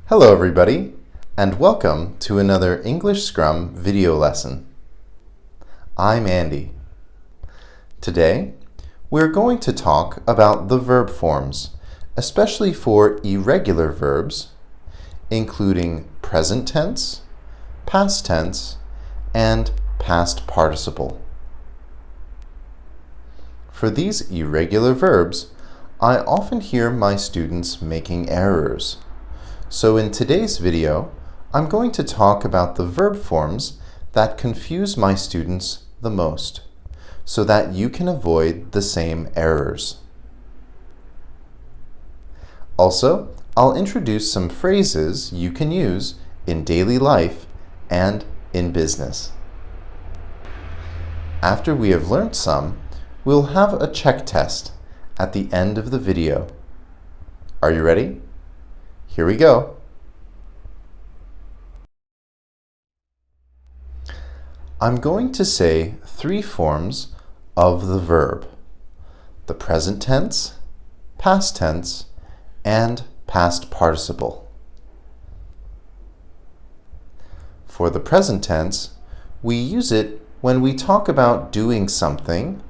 Hello everybody, and welcome to another English Scrum video lesson. I'm Andy. Today, we're going to talk about the verb forms, especially for irregular verbs, including present tense, past tense, and past participle. For these irregular verbs, I often hear my students making errors. So in today's video, I'm going to talk about the verb forms that confuse my students the most, so that you can avoid the same errors. Also, I'll introduce some phrases you can use in daily life and in business. After we have learned some, we'll have a check test at the end of the video. Are you ready? Here we go. I'm going to say three forms of the verb: the present tense, past tense, and past participle. For the present tense, we use it when we talk about doing something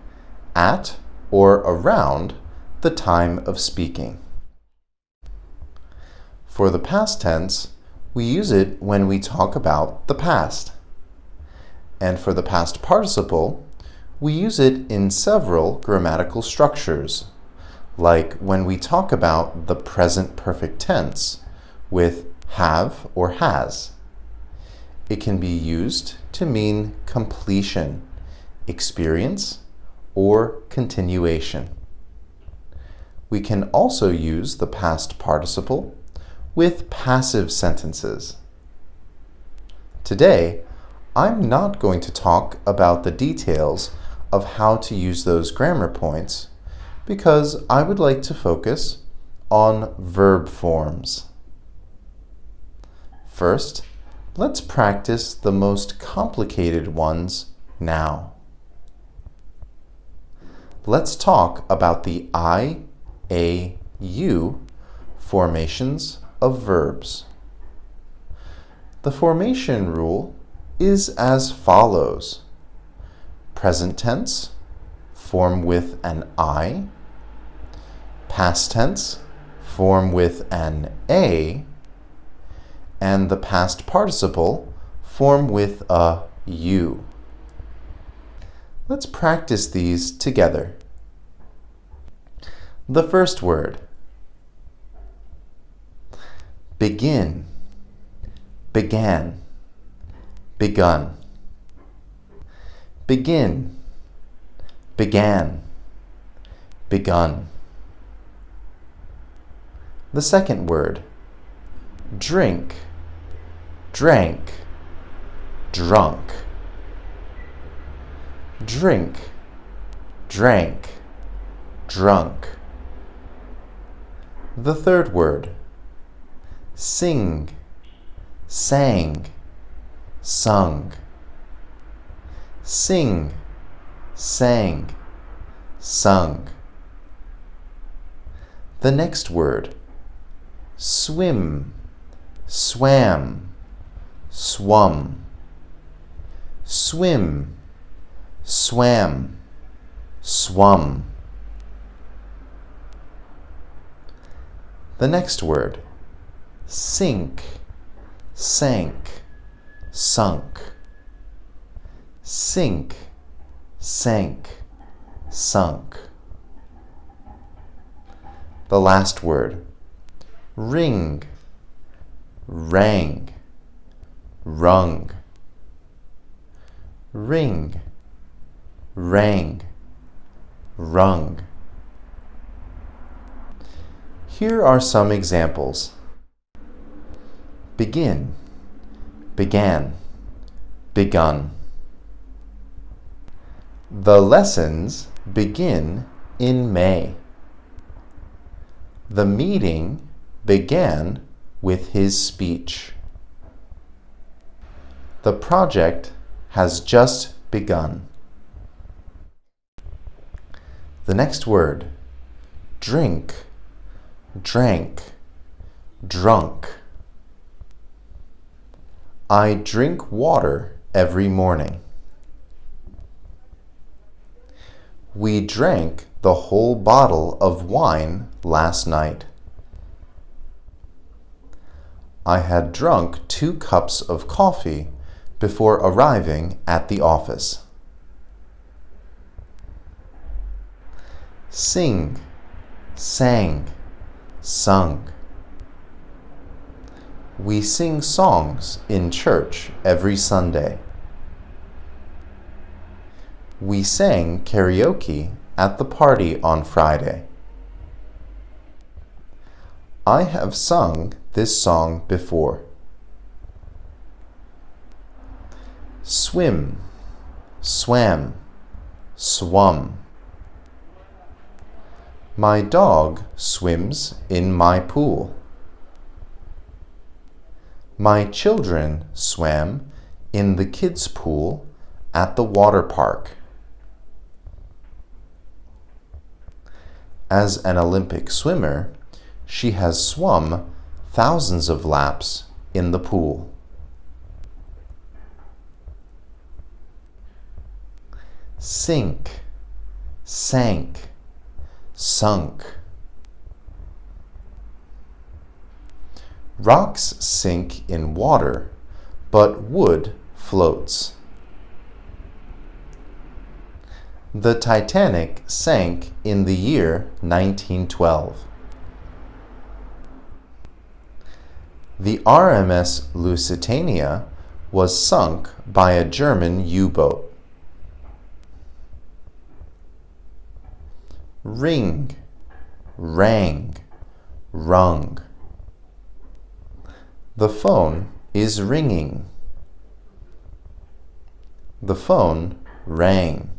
at or around the time of speaking. For the past tense, we use it when we talk about the past. And for the past participle, we use it in several grammatical structures, like when we talk about the present perfect tense with have or has. It can be used to mean completion, experience, or continuation. We can also use the past participle with passive sentences. Today, I'm not going to talk about the details of how to use those grammar points because I would like to focus on verb forms. First, let's practice the most complicated ones now. Let's talk about the i-a-u formations of verbs. The formation rule is as follows. Present tense, form with an I. Past tense, form with an a. And the past participle, form with a u. Let's practice these together. The first word: begin, began, begun. Begin, began, begun. The second word: drink, drank, drunk. Drink, drank, drunk. The third word: sing, sang, sung. Sing, sang, sung. The next word: swim, swam, swum. Swim, swam, swum. The next word: sink, sank, sunk. Sink, sank, sunk. The last word: ring, rang, rung. Ring, rang, rung. Here are some examples. Begin, began, begun. The lessons begin in May. The meeting began with his speech. The project has just begun. The next word: drink, drank, drunk. I drink water every morning. We drank the whole bottle of wine last night. I had drunk 2 cups of coffee before arriving at the office. Sing, sang, sung. We sing songs in church every Sunday. We sang karaoke at the party on Friday. I have sung this song before. Swim, swam, swum. My dog swims in my pool. My children swam in the kids' pool at the water park. As an Olympic swimmer, she has swum thousands of laps in the pool. Sink, sank, sunk. Rocks sink in water, but wood floats. The Titanic sank in the year 1912. The RMS Lusitania was sunk by a German U-boat. Ring, rang, rung. The phone is ringing. The phone rang.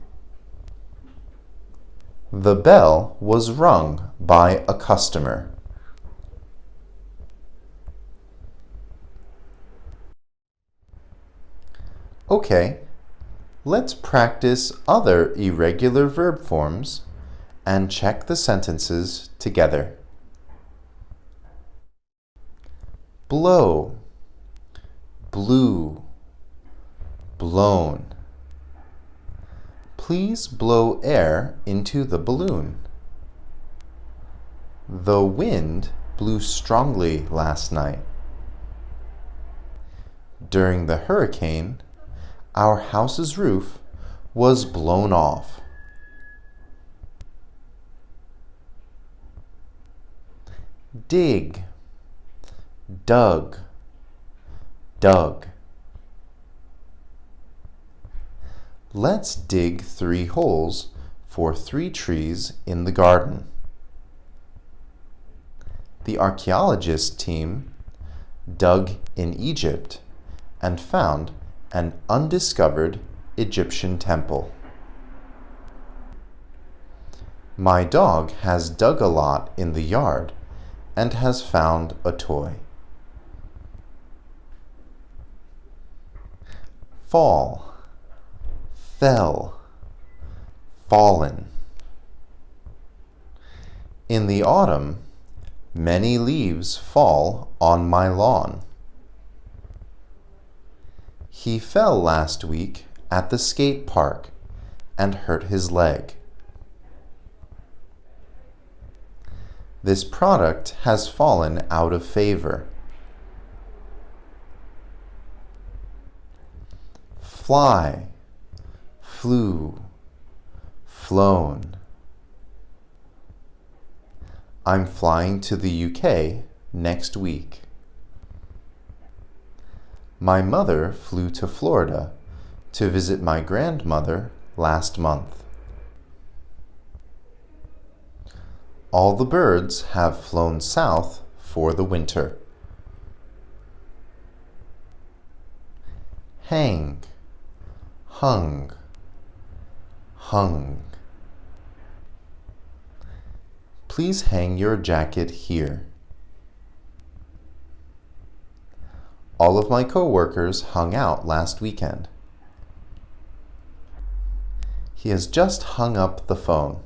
The bell was rung by a customer. Okay, let's practice other irregular verb forms and check the sentences together. Blow, blew, blown. Please blow air into the balloon. The wind blew strongly last night. During the hurricane, our house's roof was blown off. Dig, dug, dug. Let's dig 3 holes for 3 trees in the garden. The archaeologist team dug in Egypt and found an undiscovered Egyptian temple. My dog has dug a lot in the yard and has found a toy. Fall, fell, fallen. In the autumn, many leaves fall on my lawn. He fell last week at the skate park and hurt his leg. This product has fallen out of favor. Fly, flew, flown. I'm flying to the UK next week. My mother flew to Florida to visit my grandmother last month. All the birds have flown south for the winter. Hang, hung, hung. Please hang your jacket here. All of my coworkers hung out last weekend. He has just hung up the phone.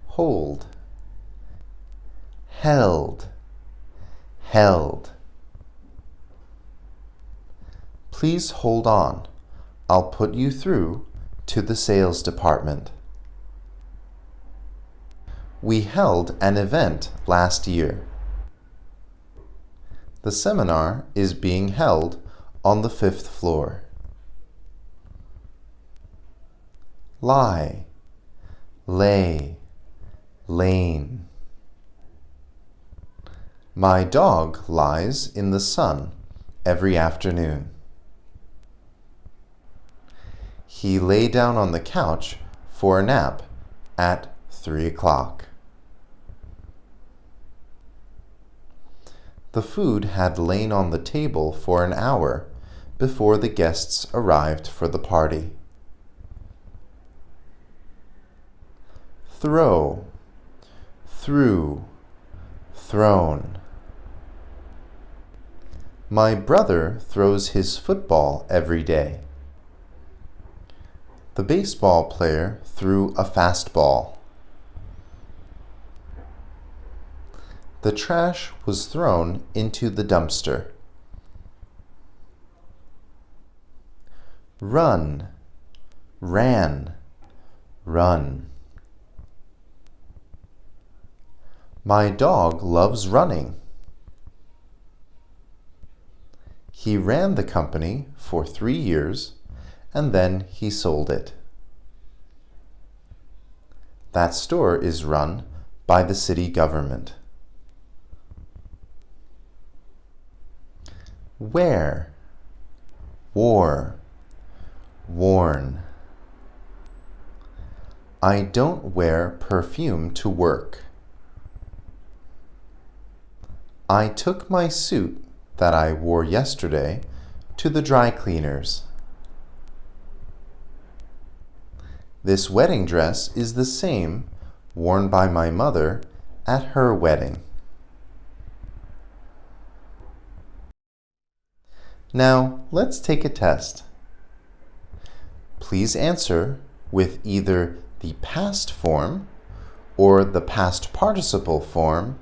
Hold, held, held. Please hold on. I'll put you through to the sales department. We held an event last year. The seminar is being held on the 5th floor. Lie, lay, lain. My dog lies in the sun every afternoon. He lay down on the couch for a nap at 3 o'clock. The food had lain on the table for an hour before the guests arrived for the party. Throw, threw, thrown. My brother throws his football every day. The baseball player threw a fastball. The trash was thrown into the dumpster. Run, ran, run. My dog loves running. He ran the company for 3 years and then he sold it. That store is run by the city government. Wear, wore, worn. I don't wear perfume to work. I took my suit that I wore yesterday to the dry cleaners. This wedding dress is the same worn by my mother at her wedding. Now, let's take a test. Please answer with either the past form or the past participle form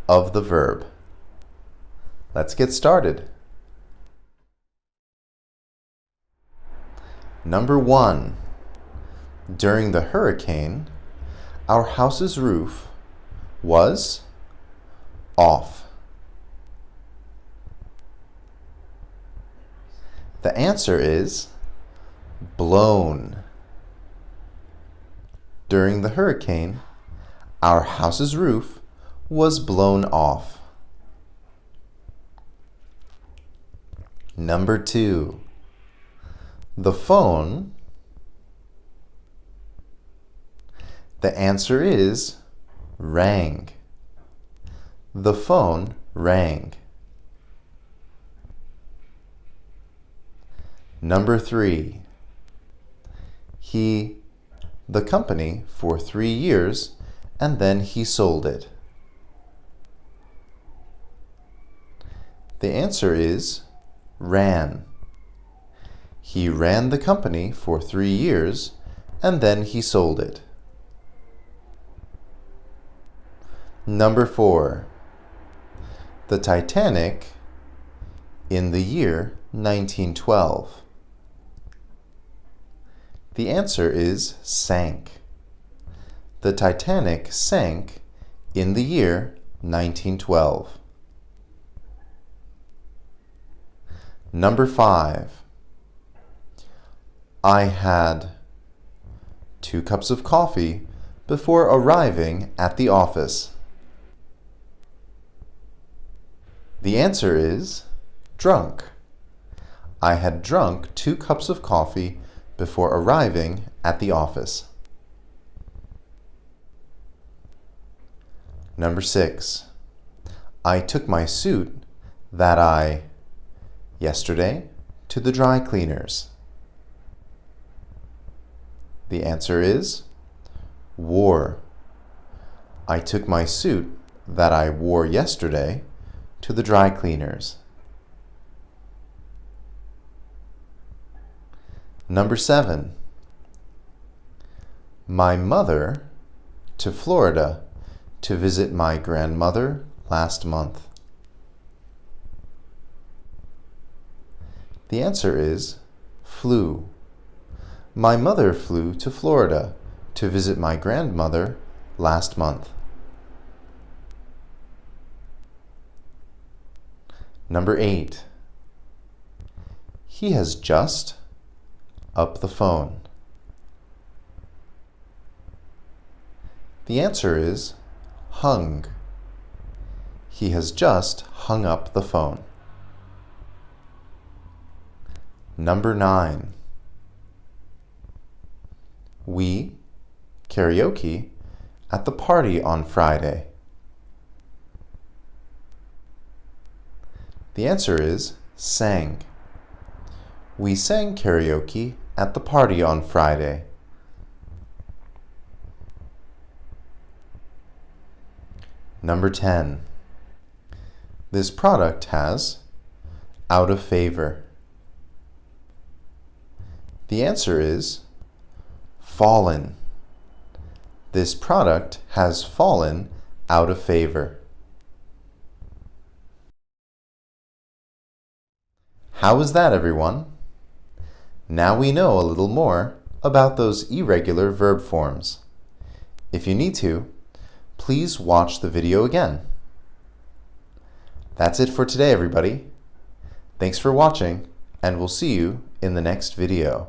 of the verb. Let's get started. Number 1. During the hurricane, our house's roof was off. The answer is blown. During the hurricane, our house's roof was blown off. Number 2. The phone. The answer is rang. The phone rang. Number 3. He the company for 3 years and then he sold it. The answer is ran. He ran the company for 3 years and then he sold it. Number 4. The Titanic in the year 1912. The answer is sank. The Titanic sank in the year 1912. Number 5. I had 2 cups of coffee before arriving at the office. The answer is drunk. I had drunk 2 cups of coffee before arriving at the office. Number 6. I took my suit that I yesterday to the dry cleaners. The answer is wore. I took my suit that I wore yesterday to the dry cleaners. Number 7. My mother to Florida to visit my grandmother last month. The answer is flew. My mother flew to Florida to visit my grandmother last month. Number 8. He has just up the phone. The answer is hung. He has just hung up the phone. Number 9. We karaoke at the party on Friday. The answer is sang. We sang karaoke at the party on Friday. Number 10. This product has out of favor. The answer is fallen. This product has fallen out of favor. How was that, everyone? Now we know a little more about those irregular verb forms. If you need to, please watch the video again. That's it for today, everybody. Thanks for watching, and we'll see you in the next video.